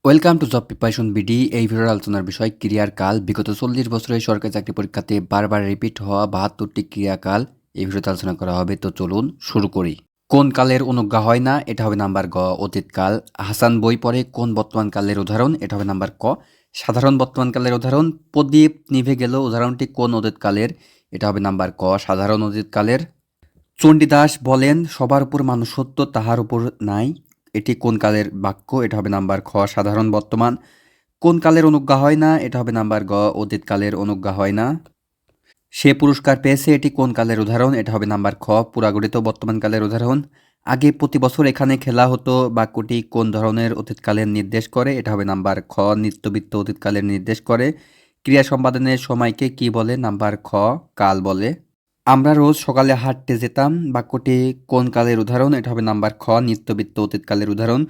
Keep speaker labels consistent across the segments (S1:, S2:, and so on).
S1: Welcome to job preparation BD. এই ভিডিওর আলোচনার বিষয় ক্রিয়ার কাল। বিগত 40 বছরে সরকারি চাকরি পরীক্ষাতে বারবার রিপিট হওয়া 72টি ক্রিয়াকাল এই ভিডিওতে আলোচনা করা হবে। তো চলুন শুরু করি। কোন কালের অনুজ্ঞা হয় না? এটা হবে নাম্বার গ অতীতকাল। হাসান বই পড়ে কোন বর্তমান কালের উদাহরণ? এটা হবে নাম্বার ক সাধারণ বর্তমান কালের উদাহরণ। প্রদীপ নিভে গেল উদাহরণটি কোন অতীতকালের? এটা হবে নাম্বার ক সাধারণ অতীতকালের। চণ্ডীদাস বলেন সবার উপর মানুষত্ব তাহার উপর নাই, এটি কোন কালের বাক্য? এটা হবে নাম্বার খ সাধারণ বর্তমান। কোন কালের অনুজ্ঞা হয় না? এটা হবে নাম্বার গ অতীতকালের অনুজ্ঞা হয় না। সে পুরস্কার পেয়েছে, এটি কোন কালের উদাহরণ? এটা হবে নাম্বার খ পুরাগঠিত বর্তমান কালের উদাহরণ। আগে প্রতি বছর এখানে খেলা হতো বাক্যটি কোন ধরনের অতীতকালের নির্দেশ করে? এটা হবে নাম্বার খ নিত্যবিত্ত অতীতকালের নির্দেশ করে। ক্রিয়া সম্পাদনের সময়কে কি বলে? নাম্বার খ কাল বলে। আমরা রোজ সকালে হাঁটতে যেতাম বাক্যটি কোন কালের উদাহরণ? এটা হবে নাম্বার খ নিত্যবিত্ত অতীতকালের উদাহরণ।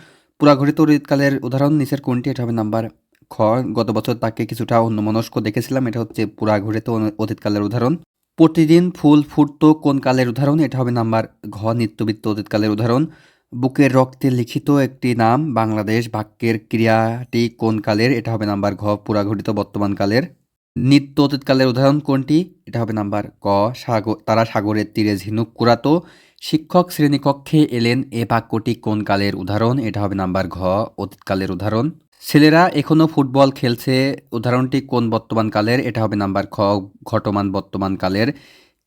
S1: পুরাঘটিত অতীতকালের উদাহরণ নিচের কোনটি? এটা হবে নাম্বার খ গত বছর তাকে কিছুটা অন্যমনস্ক দেখেছিলাম, এটা হচ্ছে পুরাঘটিত অতীতকালের উদাহরণ। প্রতিদিন ফুল ফুটতো কোন কালের উদাহরণ? এটা হবে নাম্বার ঘ নিত্যবিত্ত অতীতকালের উদাহরণ। বুকের রক্তে লিখিত একটি নাম বাংলাদেশ বাক্যের ক্রিয়াটি কোন কালের? এটা হবে নাম্বার ঘ পুরাঘটিত বর্তমান কালের। নিত্য অতীতকালের উদাহরণ কোনটি? এটা হবে নাম্বার ক তারা সাগরের তীরে ঝিনুক কুড়াতো। শিক্ষক শ্রেণীকক্ষে এলেন এ বাক্যটি কোন কালের উদাহরণ? এটা হবে নাম্বার ঘ অতীতকালের উদাহরণ। ছেলেরা এখনো ফুটবল খেলছে উদাহরণটি কোন বর্তমান কালের? এটা হবে নাম্বার খ ঘটমান বর্তমান কালের।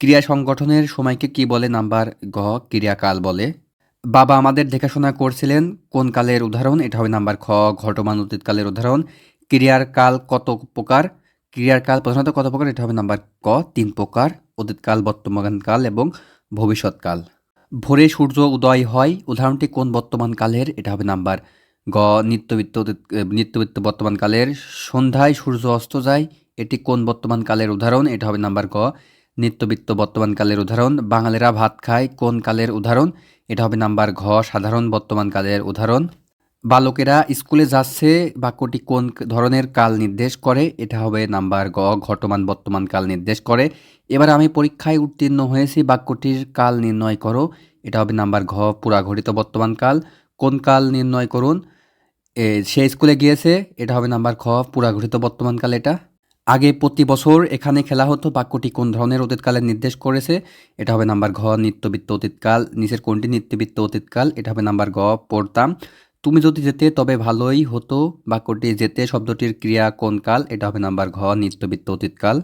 S1: ক্রিয়া সংগঠনের সময়কে কি বলে? নাম্বার ঘ ক্রিয়াকাল বলে। বাবা আমাদের দেখাশোনা করছিলেন কোন কালের উদাহরণ? এটা হবে নাম্বার খ ঘটমান অতীতকালের উদাহরণ। ক্রিয়ার কাল কত প্রকার? ক্রিয়ার কাল প্রধানত কত প্রকার? এটা হবে নাম্বার ক 3 প্রকার: অতীতকাল, বর্তমান কাল এবং ভবিষ্যৎকাল। ভোরে সূর্য উদয় হয় উদাহরণটি কোন বর্তমান কালের? এটা হবে নাম্বার গ নিত্যবিত্ত বর্তমান কালের। সন্ধ্যায় সূর্য অস্ত যায় এটি কোন বর্তমান কালের উদাহরণ? এটা হবে নাম্বার গ নিত্যবিত্ত বর্তমান কালের উদাহরণ। বাঙালিরা ভাত খায় কোন কালের উদাহরণ? এটা হবে নাম্বার ঘ সাধারণ বর্তমান কালের উদাহরণ। বালকেরা স্কুলে যাচ্ছে বাক্যটি কোন ধরনের কাল নির্দেশ করে? এটা হবে নাম্বার গ ঘটমান বর্তমান কাল নির্দেশ করে। এবার আমি পরীক্ষায় উত্তীর্ণ হয়েছি বাক্যটির কাল নির্ণয় করো। এটা হবে নাম্বার ঘ পুরাঘটিত বর্তমান কাল। কোন কাল নির্ণয় করুন? সে স্কুলে গিয়েছে, এটা হবে নাম্বার খ পুরাঘটিত বর্তমান কাল। এটা আগে প্রতি বছর এখানে খেলা হতো বাক্যটি কোন ধরনের অতীতকালের নির্দেশ করেছে? এটা হবে নাম্বার ঘ নিত্যবিত্ত অতীতকাল। নিচের কোনটি নিত্যবিত্ত অতীতকাল? এটা হবে নাম্বার গ পড়তাম। তুমি যদি যেতে তবে ভালোই হতো বাক্যটি যেতে শব্দটির ক্রিয়া কোন কাল? এটা হবে নাম্বার ঘ নিত্যবিত্ত অতীতকাল।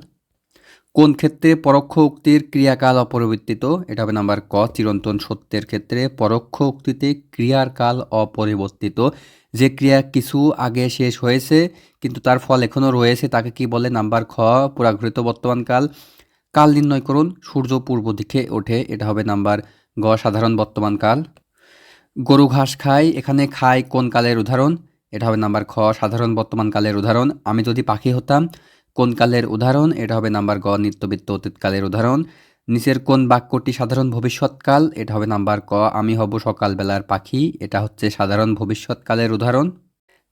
S1: কোন ক্ষেত্রে পরোক্ষ উক্তির ক্রিয়াকাল অপরিবর্তিত? এটা হবে নাম্বার ক চিরন্তন সত্যের ক্ষেত্রে পরোক্ষ উক্তিতে ক্রিয়ার কাল অপরিবর্তিত। যে ক্রিয়া কিছু আগে শেষ হয়েছে কিন্তু তার ফল এখনও রয়েছে তাকে কি বলে? নাম্বার খ পুরাঘটিত বর্তমান কাল। কাল নির্ণয় করুন সূর্য পূর্ব দিকে ওঠে, এটা হবে নাম্বার গ সাধারণ বর্তমান কাল। গরু ঘাস খায় এখানে খায় কোন কালের উদাহরণ? এটা হবে নাম্বার খ সাধারণ বর্তমান কালের উদাহরণ। আমি যদি পাখি হতাম কোন কালের উদাহরণ? এটা হবে নাম্বার গ নিত্যবিত্ত অতীতকালের উদাহরণ। নিচের কোন বাক্যটি সাধারণ ভবিষ্যৎকাল? এটা হবে নাম্বার ক আমি হব সকালবেলার পাখি, এটা হচ্ছে সাধারণ ভবিষ্যৎকালের উদাহরণ।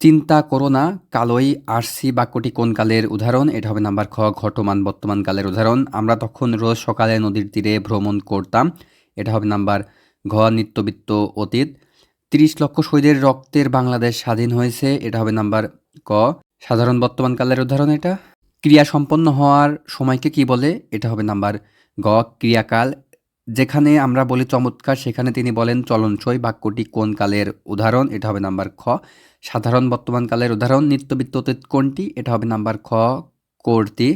S1: চিন্তা করো না কালই আসছি বাক্যটি কোন কালের উদাহরণ? এটা হবে নাম্বার খ ঘটমান বর্তমান কালের উদাহরণ। আমরা তখন রোজ সকালে নদীর তীরে ভ্রমণ করতাম, এটা হবে নাম্বার ঘ নিত্যবিত্ত অতীত। ৩০ লক্ষ শহীদের রক্তের বাংলাদেশ স্বাধীন হয়েছে, এটা হবে নাম্বার ক সাধারণ বর্তমান কালের উদাহরণ। এটা ক্রিয়া সম্পন্ন হওয়ার সময়কে কি বলে? এটা হবে নাম্বার গ ক্রিয়াকাল। যেখানে আমরা বলি চমৎকার সেখানে তিনি বলেন চলনসই বাক্যটি কোন কালের উদাহরণ? এটা হবে নাম্বার খ সাধারণ বর্তমান কালের উদাহরণ। নিত্যবিত্ত অতীত কোনটি? এটা হবে নাম্বার খ কর্তৃ।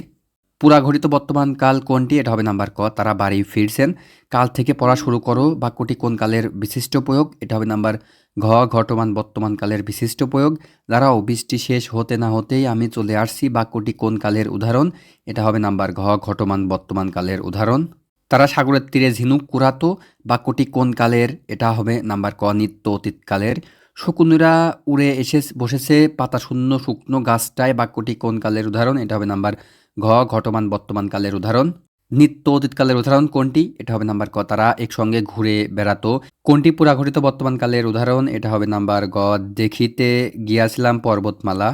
S1: পুরাঘটিত বর্তমান কাল কোনটি? এটা হবে নাম্বার ক তারা বাড়ি ফিরছেন। কাল থেকে পড়া শুরু করো বাক্যটি কোন কালের বিশিষ্ট প্রয়োগ? এটা হবে নাম্বার ঘ ঘটমান বর্তমান কালের বিশিষ্ট প্রয়োগ। দাঁড়াও বৃষ্টি শেষ হতে না হতেই আমি চলে আসছি বাক্যটি কোন কালের উদাহরণ? এটা হবে নাম্বার ঘ ঘটমান বর্তমান কালের উদাহরণ। তারা সাগরের তীরে ঝিনুক কুড়াতো বাক্যটি কোন কালের? এটা হবে নাম্বার ক নিত্য অতীতকালের। শকুনিরা উড়ে এসে বসেছে পাতাশূন্য শুকনো গাছটায় বাক্যটি কোন কালের উদাহরণ? এটা হবে নাম্বার ঘ ঘটমান বর্তমান কালের উদাহরণ। নিত্য অতীতকালের উদাহরণ কোনটি? এটা হবে নাম্বার ক তারা একসঙ্গে ঘুরে বেড়াতো। কোনটি পুরাঘটিত বর্তমান কালের উদাহরণ? এটা হবে নাম্বার গ দেখিতে গিয়াছিলাম পর্বতমালা।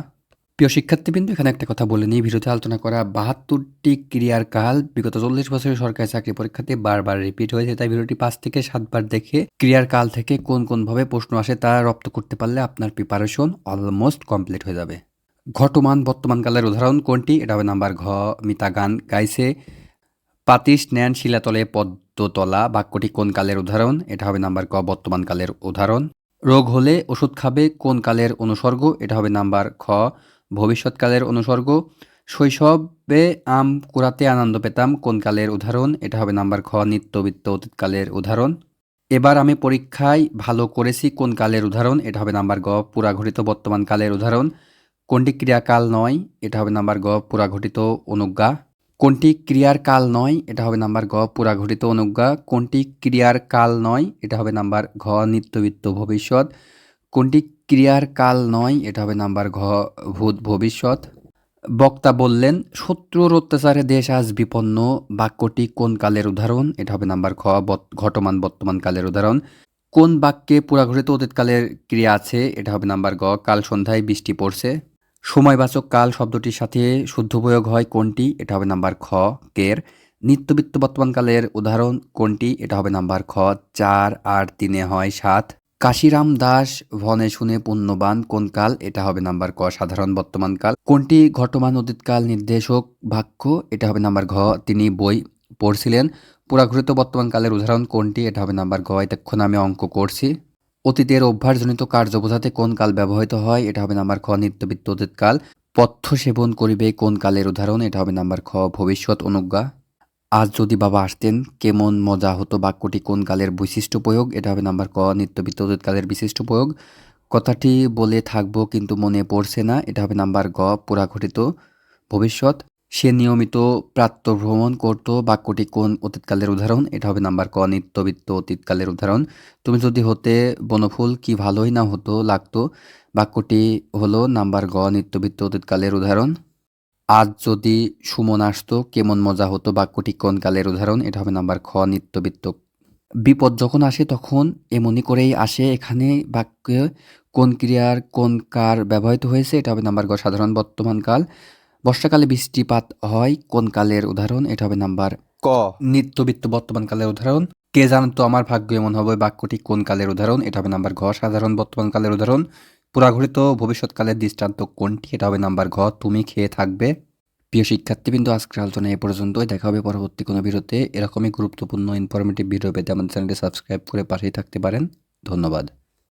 S1: প্রিয় শিক্ষার্থীবৃন্দ, এখানে একটা কথা বলে নিই। ভিডিওতে আলোচনা করা ৭২টি ক্রিয়ার কাল বিগত ৪০ বছরের সরকারি চাকরি পরীক্ষাতে বারবার রিপিট হয়েছে। তাই ভিডিওটি ৫ থেকে ৭ বার দেখে ক্রিয়ার কাল থেকে কোন ভাবে প্রশ্ন আসে তা রপ্ত করতে পারলে আপনার প্রিপারেশন অলমোস্ট কমপ্লিট হয়ে যাবে। ঘটমান বর্তমান কালের উদাহরণ কোনটি? এটা হবে নাম্বার ঘ। মিতা গান গাইছে। পাতিস নেন শিলাতলে পদ্মতলা বাক্যটি কোন কালের উদাহরণ? এটা হবে নাম্বার ক, বর্তমান কালের উদাহরণ। রোগ হলে ওষুধ খাবে কোন কালের অনুসর্গ? এটা হবে নাম্বার খ, ভবিষ্যৎকালের অনুসর্গ। শৈশবে আম কুড়াতে আনন্দ পেতাম কোন কালের উদাহরণ? এটা হবে নাম্বার খ, নিত্যবিত্ত অতীতকালের উদাহরণ। এবার আমি পরীক্ষায় ভালো করেছি কোন কালের উদাহরণ? এটা হবে নাম্বার গ, পুরাঘটিত বর্তমান কালের উদাহরণ। কোনটি ক্রিয়াকাল নয়? এটা হবে নাম্বার গ, পুরাঘটিত অনুজ্ঞা। কোনটি ক্রিয়ার কাল নয়? এটা হবে নাম্বার গ, পুরাঘটিত অনুজ্ঞা। কোনটি ক্রিয়ার কাল নয়? এটা হবে নাম্বার ঘ, নিত্যবিত্ত ভবিষ্যৎ। কোনটি ক্রিয়ার কাল নয়? এটা হবে নাম্বার ঘ, ভূত ভবিষ্যৎ। বক্তা বললেন, শত্রুর অত্যাচারে দেশ আজ বিপন্ন বাক্যটি কোন কালের উদাহরণ? এটা হবে নাম্বার খ, ঘটমান বর্তমান কালের উদাহরণ। কোন বাক্যে পুরাঘটিত অতীতকালের ক্রিয়া আছে? এটা হবে নাম্বার গ, কাল সন্ধ্যায় বৃষ্টি পড়ছে। সময়বাচক কাল শব্দটির সাথে শুদ্ধ প্রয়োগ হয় কোনটি? এটা হবে নাম্বার খ, কের। নিত্যবিত্ত বর্তমান কালের উদাহরণ কোনটি? এটা হবে নাম্বার খ, ৪ আর ৩ হয় ৭। কাশিরাম দাস ভনে শুনে পুণ্যবান কোন কাল? এটা হবে নাম্বার ক, সাধারণ বর্তমান কাল। কোনটি ঘটমান অতীতকাল নির্দেশক বাক্য? এটা হবে নাম্বার ঘ, তিনি বই পড়ছিলেন। পুরাঘটিত বর্তমান কালের উদাহরণ কোনটি? এটা হবে নাম্বার ঘ, এতক্ষণ আমি অঙ্ক করছি। অতীতের অভ্যাসজনিত কার্য বোঝাতে কোন কাল ব্যবহৃত হয়? এটা হবে নাম্বার খ, নিত্যবিত্ত অতীতকাল। পথ্য সেবন করিবে কোন কালের উদাহরণ? এটা হবে নাম্বার খ, ভবিষ্যৎ অনুজ্ঞা। আজ যদি বাবা আসতেন কেমন মজা হতো বাক্যটি কোন কালের বৈশিষ্ট্য প্রয়োগ? এটা হবে নাম্বার ক, নিত্যবিত্ত অতীতকালের বিশিষ্ট প্রয়োগ। কথাটি বলে থাকবো কিন্তু মনে পড়ছে না। এটা হবে নাম্বার গ, পুরাঘটিত ভবিষ্যৎ। সে নিয়মিত প্রাতঃভ্রমণ করত বাক্যটি কোন অতীতকালের উদাহরণ? এটা হবে নাম্বার ক, নিত্যবিত্ত অতীতকালের উদাহরণ। তুমি যদি হতে বনফুল কি ভালোই না হতো লাগতো বাক্যটি হলো নাম্বার গ, নিত্যবিত্ত অতীতকালের উদাহরণ। আজ যদি সুমন আসতো কেমন মজা হতো বাক্যটি কোন কালের উদাহরণ? এটা হবে নাম্বার খ, নিত্যবিত্ত। বিপদ যখন আসে তখন এমনি করেই আসে এখানে বাক্যে কোন ক্রিয়ার কোন কার ব্যবহৃত হয়েছে? এটা হবে নাম্বার গ, সাধারণ বর্তমান কাল। বর্ষাকালে বৃষ্টিপাত হয় কোন কালের উদাহরণ? এটা হবে নাম্বার ক, নিত্যবিত্ত বর্তমান কালের উদাহরণ। কে জানতো আমার ভাগ্য এমন হবে বাক্যটি কোন কালের উদাহরণ? এটা হবে নাম্বার ঘ, সাধারণ বর্তমান কালের উদাহরণ। পুরাঘটিত ভবিষ্যৎকালের দৃষ্টান্ত কোনটি? এটা হবে নাম্বার ঘ, তুমি খেয়ে থাকবে। প্রিয় শিক্ষার্থীবৃন্দ, আজকের আলোচনা এ পর্যন্তই। দেখা হবে পরবর্তী কোনো ভিডিওতে। এরকমই গুরুত্বপূর্ণ ইনফরমেটিভ ভিডিও পেতে আমাদের চ্যানেলটি সাবস্ক্রাইব করে পাশেই থাকতে পারেন। ধন্যবাদ।